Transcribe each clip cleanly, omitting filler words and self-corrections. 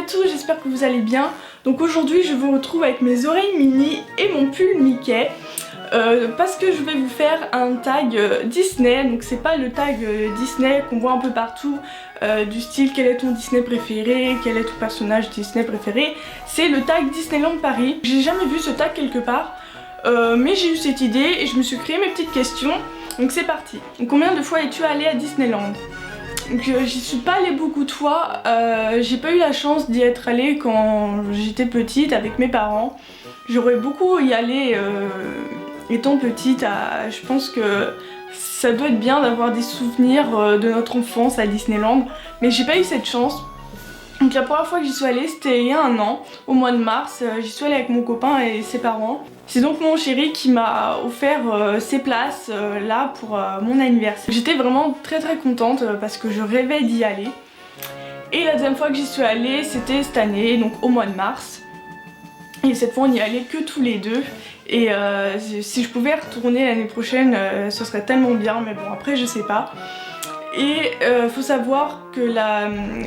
tous, j'espère que vous allez bien. Donc aujourd'hui je vous retrouve avec mes oreilles mini et mon pull Mickey. Parce que je vais vous faire un tag Disney, donc c'est pas le tag Disney qu'on voit un peu partout, du style quel est ton Disney préféré, quel est ton personnage Disney préféré, c'est le tag Disneyland Paris. J'ai jamais vu ce tag quelque part, mais j'ai eu cette idée et je me suis créé mes petites questions, donc c'est parti. Donc, combien de fois es-tu allé à Disneyland? Donc j'y suis pas allée beaucoup de fois, j'ai pas eu la chance d'y être allée quand j'étais petite avec mes parents. J'aurais beaucoup y allé étant petite, je pense que ça doit être bien d'avoir des souvenirs de notre enfance à Disneyland, mais j'ai pas eu cette chance. Donc la première fois que j'y suis allée c'était il y a un an, au mois de mars, j'y suis allée avec mon copain et ses parents. C'est donc mon chéri qui m'a offert ces places là pour mon anniversaire. J'étais vraiment très contente parce que je rêvais d'y aller. Et la deuxième fois que j'y suis allée c'était cette année, donc au mois de mars. Et cette fois on n'y allait que tous les deux. Et si je pouvais retourner l'année prochaine, ce serait tellement bien, mais bon après je sais pas. Et faut savoir que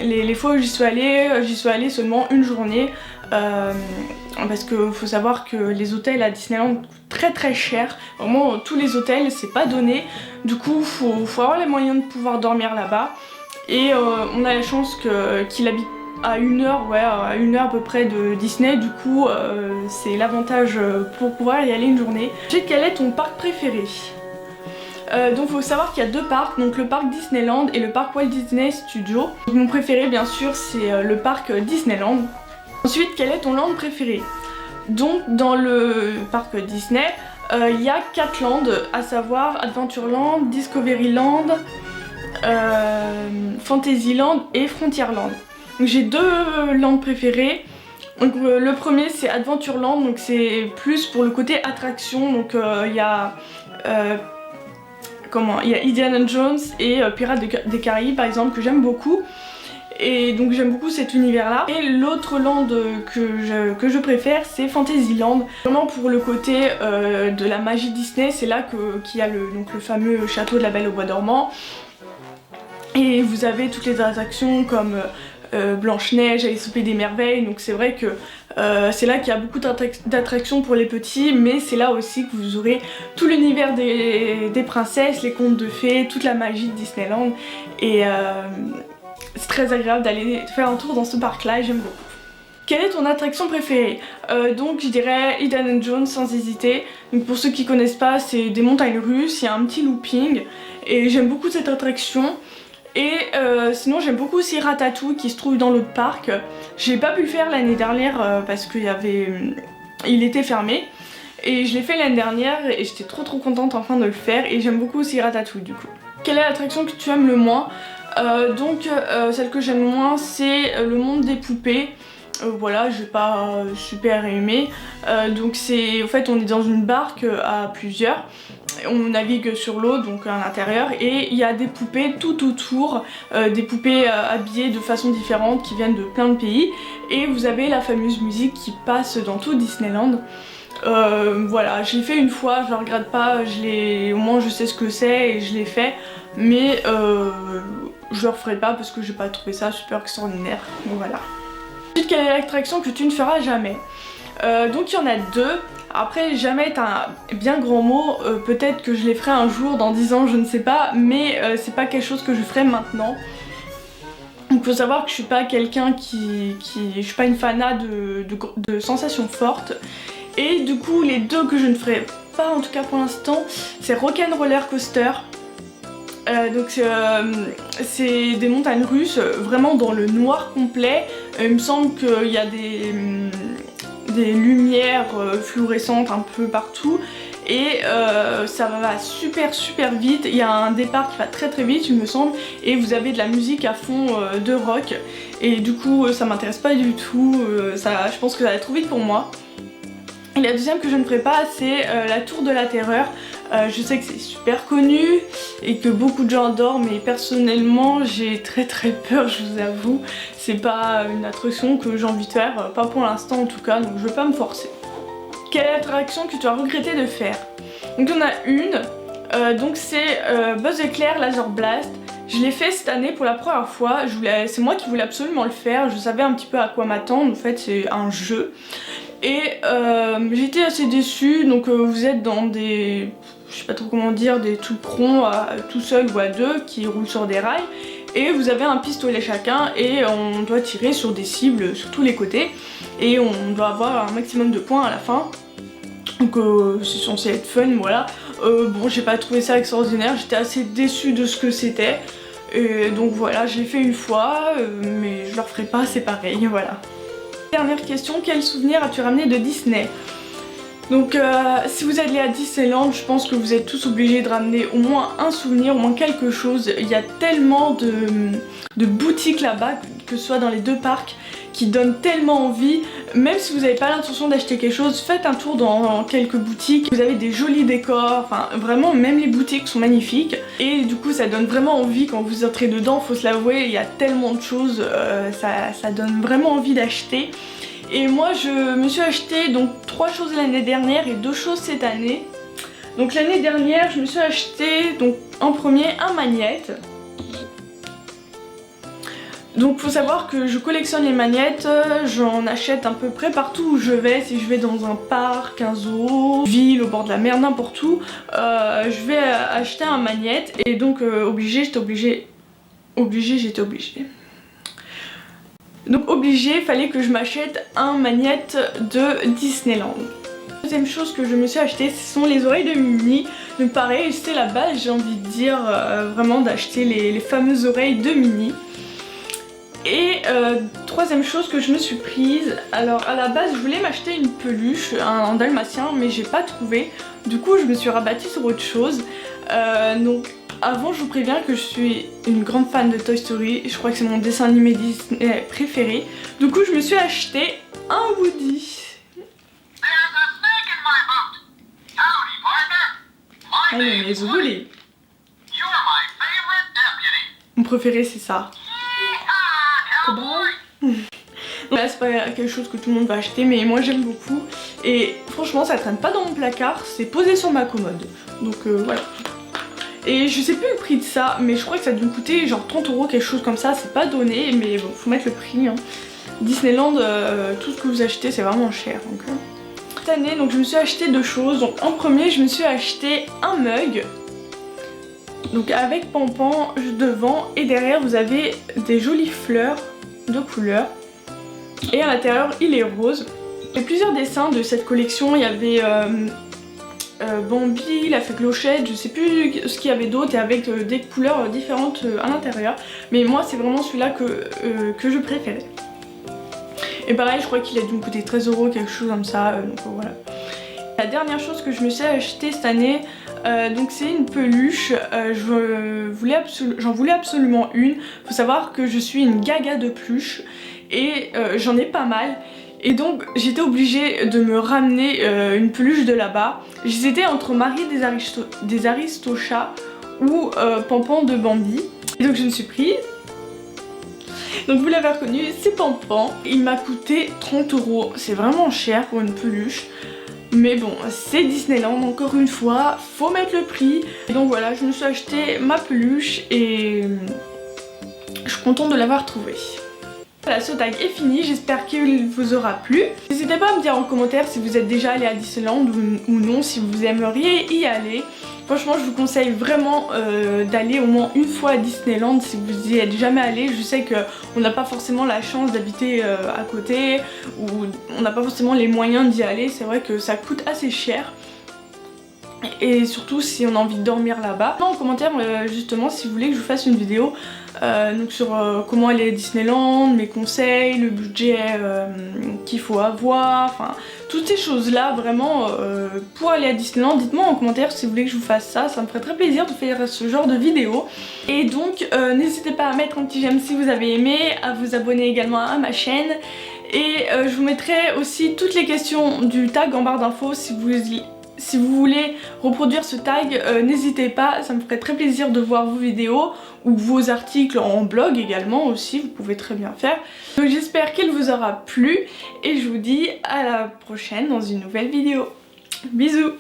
les fois où j'y suis allée seulement une journée. Parce que faut savoir que les hôtels à Disneyland coûtent très cher. Vraiment tous les hôtels c'est pas donné. Du coup faut avoir les moyens de pouvoir dormir là-bas. Et on a la chance qu'il habite à une heure à peu près de Disney, du coup c'est l'avantage pour pouvoir y aller une journée. Quel est ton parc préféré? Donc faut savoir qu'il y a deux parcs, donc le parc Disneyland et le parc Walt Disney Studios. Donc, mon préféré bien sûr c'est le parc Disneyland. Ensuite, quel est ton land préféré? Donc dans le parc Disney, il y a 4 lands, à savoir Adventureland, Discoveryland, Fantasyland et Frontierland. Donc j'ai deux lands préférés. Donc le premier c'est Adventureland, donc c'est plus pour le côté attraction. Donc il y a Indiana Jones et Pirates des Caraïbes par exemple que j'aime beaucoup. Et donc j'aime beaucoup cet univers là. Et l'autre land que je préfère c'est Fantasyland. Vraiment pour le côté de la magie Disney, c'est là qu'il y a le fameux château de la Belle au bois dormant. Et vous avez toutes les attractions comme Blanche-Neige, Alice au Pays des Merveilles, donc c'est vrai que c'est là qu'il y a beaucoup d'attractions pour les petits, mais c'est là aussi que vous aurez tout l'univers des princesses, les contes de fées, toute la magie de Disneyland. Et c'est très agréable d'aller faire un tour dans ce parc là et j'aime beaucoup. Quelle est ton attraction préférée? Donc je dirais Indiana Jones sans hésiter. Donc pour ceux qui connaissent pas, c'est des montagnes russes, il y a un petit looping et j'aime beaucoup cette attraction. Et sinon j'aime beaucoup aussi Ratatouille qui se trouve dans l'autre parc. J'ai pas pu le faire l'année dernière parce il était fermé. Et je l'ai fait l'année dernière et j'étais trop contente enfin de le faire. Et j'aime beaucoup aussi Ratatouille du coup. Quelle est l'attraction que tu aimes le moins? Celle que j'aime le moins c'est le monde des poupées. Voilà, j'ai pas super aimé. Donc en fait on est dans une barque à plusieurs. On navigue sur l'eau, donc à l'intérieur, et il y a des poupées tout autour, des poupées habillées de façon différente qui viennent de plein de pays, et vous avez la fameuse musique qui passe dans tout Disneyland. Voilà, je l'ai fait une fois, je le regrette pas, au moins je sais ce que c'est et je l'ai fait, mais je le referai pas parce que j'ai pas trouvé ça super extraordinaire, donc voilà. Ensuite, quelle est l'attraction que tu ne feras jamais? Donc il y en a deux. Après jamais est un bien grand mot, peut-être que je les ferai un jour dans 10 ans, je ne sais pas, mais c'est pas quelque chose que je ferai maintenant. Donc faut savoir que je suis pas quelqu'un je suis pas une fanat de sensations fortes. Et du coup les deux que je ne ferai pas en tout cas pour l'instant, c'est Rock'n'Roller Coaster. Donc c'est des montagnes russes, vraiment dans le noir complet. Il me semble qu'il y a des lumières fluorescentes un peu partout et ça va super vite. Il y a un départ qui va très vite il me semble, et vous avez de la musique à fond de rock, et du coup ça m'intéresse pas du tout, je pense que ça va être trop vite pour moi. Et la deuxième que je ne ferai pas c'est la Tour de la Terreur. Je sais que c'est super connu et que beaucoup de gens adorent, mais personnellement j'ai très peur, je vous avoue. C'est pas une attraction que j'ai envie de faire, pas pour l'instant en tout cas, donc je vais pas me forcer. Quelle est l'attraction que tu as regretté de faire? Donc il y en a une, donc c'est Buzz Éclair Laser Blast. Je l'ai fait cette année pour la première fois, c'est moi qui voulais absolument le faire, je savais un petit peu à quoi m'attendre, en fait c'est un jeu. Et j'étais assez déçue, donc vous êtes dans des, je sais pas trop comment dire, des trucs ronds tout seul ou à deux qui roulent sur des rails. Et vous avez un pistolet chacun et on doit tirer sur des cibles sur tous les côtés. Et on doit avoir un maximum de points à la fin. Donc c'est censé être fun, voilà. Bon, j'ai pas trouvé ça extraordinaire, j'étais assez déçue de ce que c'était. Et donc voilà, je l'ai fait une fois, mais je le referai pas, c'est pareil, voilà. Dernière question, quel souvenir as-tu ramené de Disney? Donc si vous allez à Disneyland, je pense que vous êtes tous obligés de ramener au moins un souvenir, au moins quelque chose. Il y a tellement de boutiques là-bas, que ce soit dans les deux parcs, qui donnent tellement envie. Même si vous n'avez pas l'intention d'acheter quelque chose, faites un tour dans quelques boutiques. Vous avez des jolis décors, enfin vraiment même les boutiques sont magnifiques. Et du coup ça donne vraiment envie quand vous entrez dedans, faut se l'avouer, il y a tellement de choses, ça donne vraiment envie d'acheter. Et moi je me suis acheté donc 3 choses l'année dernière et 2 choses cette année. Donc l'année dernière je me suis acheté donc en premier un magnète. Donc faut savoir que je collectionne les magnettes, j'en achète à peu près partout où je vais. Si je vais dans un parc, un zoo, une ville, au bord de la mer, n'importe où, je vais acheter un magnète. Et donc j'étais obligée. Donc fallait que je m'achète un magnète de Disneyland. Deuxième chose que je me suis acheté, ce sont les oreilles de Minnie. Donc pareil, c'est la base, j'ai envie de dire, vraiment d'acheter les fameuses oreilles de Minnie. Et troisième chose que je me suis prise, alors à la base je voulais m'acheter une peluche, un dalmatien, mais j'ai pas trouvé. Du coup je me suis rabattue sur autre chose. Donc avant je vous préviens que je suis une grande fan de Toy Story, je crois que c'est mon dessin animé Disney préféré. Du coup je me suis acheté un Woody. Allez mes Woody. Mon préféré c'est ça. Là c'est pas quelque chose que tout le monde va acheter, mais moi j'aime beaucoup. Et franchement ça traîne pas dans mon placard, c'est posé sur ma commode. Donc voilà. Et je sais plus le prix de ça, mais je crois que ça a dû me coûter genre 30 €, quelque chose comme ça. C'est pas donné, mais bon, faut mettre le prix. Hein. Disneyland, tout ce que vous achetez c'est vraiment cher. Donc, cette année donc je me suis acheté 2 choses. Donc en premier je me suis acheté un mug. Donc avec Pampan devant, et derrière vous avez des jolies fleurs de couleurs. Et à l'intérieur il est rose. Il y a plusieurs dessins de cette collection, il y avait Bambi, la fée Clochette, je sais plus ce qu'il y avait d'autre, et avec des couleurs différentes à l'intérieur. Mais moi c'est vraiment celui-là que je préférais. Et pareil je crois qu'il a dû me coûter 13 €, quelque chose comme ça, donc voilà. La dernière chose que je me suis acheté cette année, donc c'est une peluche, j'en voulais absolument une. Faut savoir que je suis une gaga de peluches et j'en ai pas mal. Et donc j'étais obligée de me ramener une peluche de là-bas. J'hésitais entre Marie des Aristochats ou Pampan de Bambi. Et donc je me suis prise. Donc vous l'avez reconnu, c'est Pampan. Il m'a coûté 30 €, c'est vraiment cher pour une peluche. Mais bon, c'est Disneyland, encore une fois, faut mettre le prix. Et donc voilà, je me suis acheté ma peluche et je suis contente de l'avoir trouvée. Voilà, ce tag est fini, j'espère qu'il vous aura plu. N'hésitez pas à me dire en commentaire si vous êtes déjà allé à Disneyland ou non, si vous aimeriez y aller. Franchement je vous conseille vraiment d'aller au moins une fois à Disneyland si vous y êtes jamais allé. Je sais qu'on n'a pas forcément la chance d'habiter à côté, ou on n'a pas forcément les moyens d'y aller, c'est vrai que ça coûte assez cher. Et surtout si on a envie de dormir là-bas. En commentaire justement si vous voulez que je vous fasse une vidéo donc sur comment aller à Disneyland, mes conseils, le budget qu'il faut avoir, enfin toutes ces choses là vraiment pour aller à Disneyland. Dites-moi en commentaire si vous voulez que je vous fasse ça, ça me ferait très plaisir de faire ce genre de vidéo. Et donc n'hésitez pas à mettre un petit j'aime si vous avez aimé, à vous abonner également à ma chaîne. Et je vous mettrai aussi toutes les questions du tag en barre d'infos si vous voulez reproduire ce tag, n'hésitez pas, ça me ferait très plaisir de voir vos vidéos ou vos articles en blog également aussi, vous pouvez très bien faire. Donc j'espère qu'il vous aura plu et je vous dis à la prochaine dans une nouvelle vidéo. Bisous!